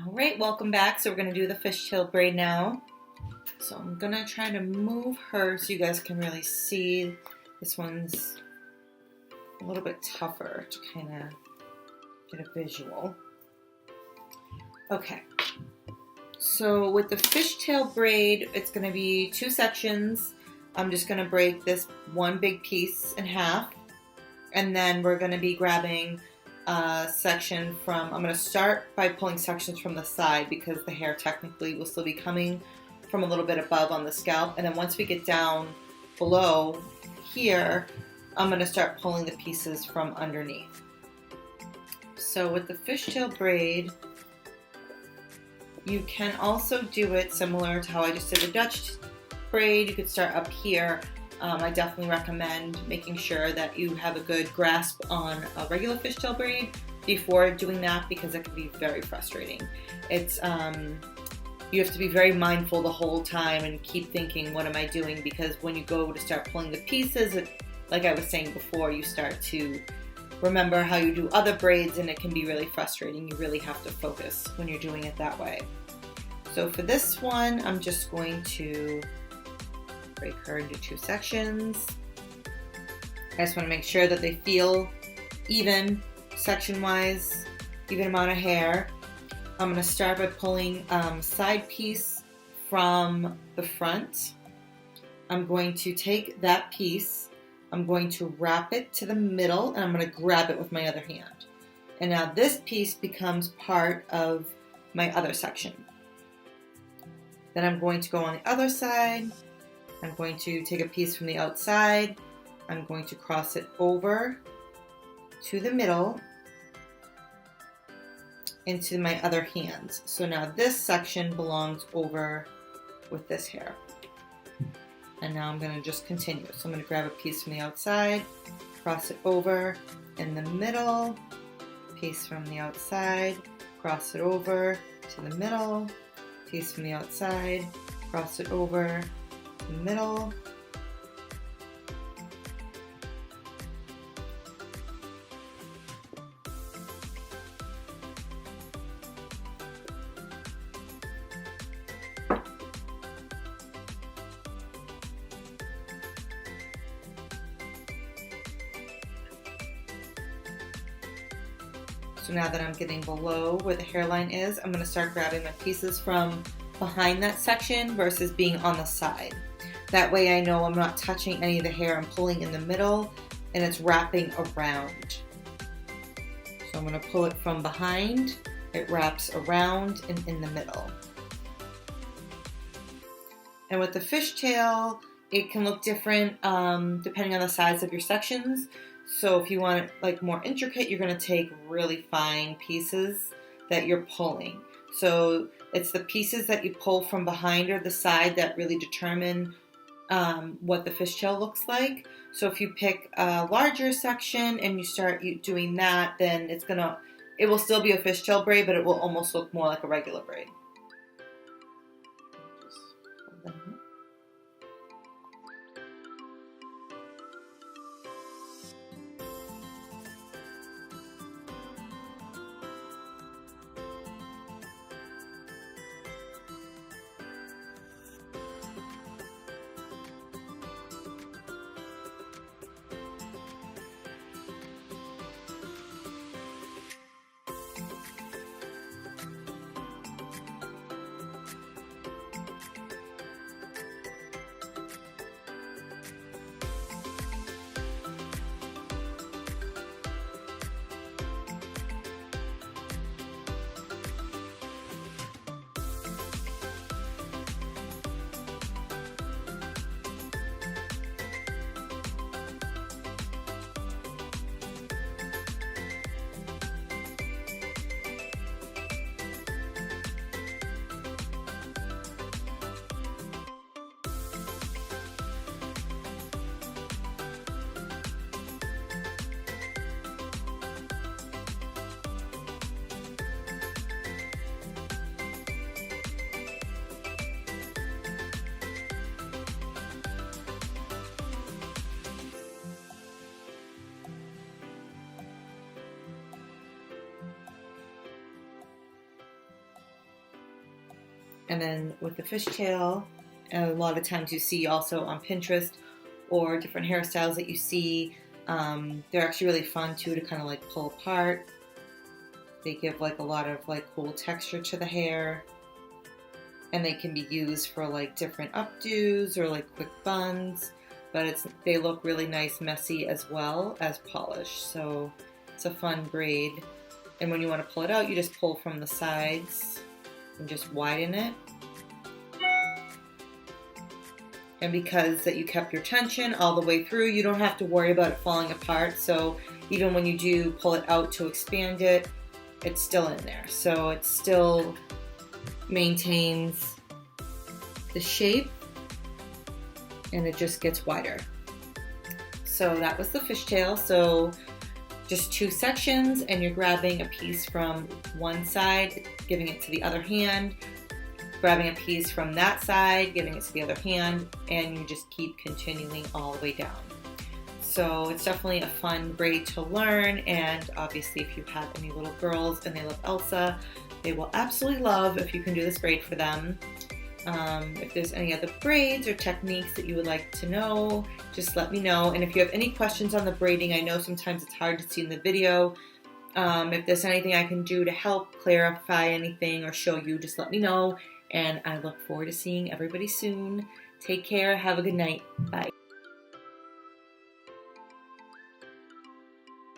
All right, welcome back. So we're going to do the fishtail braid now. So I'm going to try to move her so you guys can really see. This one's a little bit tougher to kind of get a visual. Okay, so with the fishtail braid, it's going to be 2 sections. I'm just going to break this one big piece in half, and then we're going to be grabbing a section from, I'm going to start by pulling sections from the side because the hair technically will still be coming from a little bit above on the scalp, and then once we get down below here, I'm going to start pulling the pieces from underneath. So with the fishtail braid, you can also do it similar to how I just did the Dutch braid. You could start up here. I definitely recommend making sure that you have a good grasp on a regular fishtail braid before doing that because it can be very frustrating. It's you have to be very mindful the whole time and keep thinking, what am I doing? Because when you go to start pulling the pieces, like I was saying before, you start to remember how you do other braids and it can be really frustrating. You really have to focus when you're doing it that way. So for this one, I'm just going to break her into 2 sections. I just want to make sure that they feel even section-wise, even amount of hair. I'm going to start by pulling side piece from the front. I'm going to take that piece, I'm going to wrap it to the middle, and I'm going to grab it with my other hand. And now this piece becomes part of my other section. Then I'm going to go on the other side. I'm going to take a piece from the outside. I'm going to cross it over to the middle into my other hand. So now this section belongs over with this hair. And now I'm going to just continue. So I'm going to grab a piece from the outside, cross it over in the middle, piece from the outside, cross it over to the middle, piece from the outside, cross it over the middle. So now that I'm getting below where the hairline is, I'm going to start grabbing my pieces from behind that section versus being on the side. That way I know I'm not touching any of the hair, I'm pulling in the middle and it's wrapping around. So I'm going to pull it from behind, it wraps around and in the middle. And with the fishtail, it can look different depending on the size of your sections. So if you want it like more intricate, you're going to take really fine pieces that you're pulling. So it's the pieces that you pull from behind or the side that really determine what the fishtail looks like. So if you pick a larger section and you start doing that, then it will still be a fishtail braid, but it will almost look more like a regular braid. And then with the fishtail, a lot of times you see also on Pinterest or different hairstyles that you see, they're actually really fun too to kind of like pull apart. They give like a lot of like cool texture to the hair, and they can be used for like different updos or like quick buns, but they look really nice messy as well as polished. So it's a fun braid. And when you want to pull it out, you just pull from the sides and just widen it. And because that you kept your tension all the way through, you don't have to worry about it falling apart. So even when you do pull it out to expand it, it's still in there. So it still maintains the shape and it just gets wider. So that was the fishtail. So just 2 sections, and you're grabbing a piece from one side, giving it to the other hand, grabbing a piece from that side, giving it to the other hand, and you just keep continuing all the way down. So it's definitely a fun braid to learn, and obviously if you have any little girls and they love Elsa, they will absolutely love if you can do this braid for them. If there's any other braids or techniques that you would like to know, just let me know. And if you have any questions on the braiding, I know sometimes it's hard to see in the video. If there's anything I can do to help clarify anything or show you, just let me know. And I look forward to seeing everybody soon. Take care. Have a good night. Bye.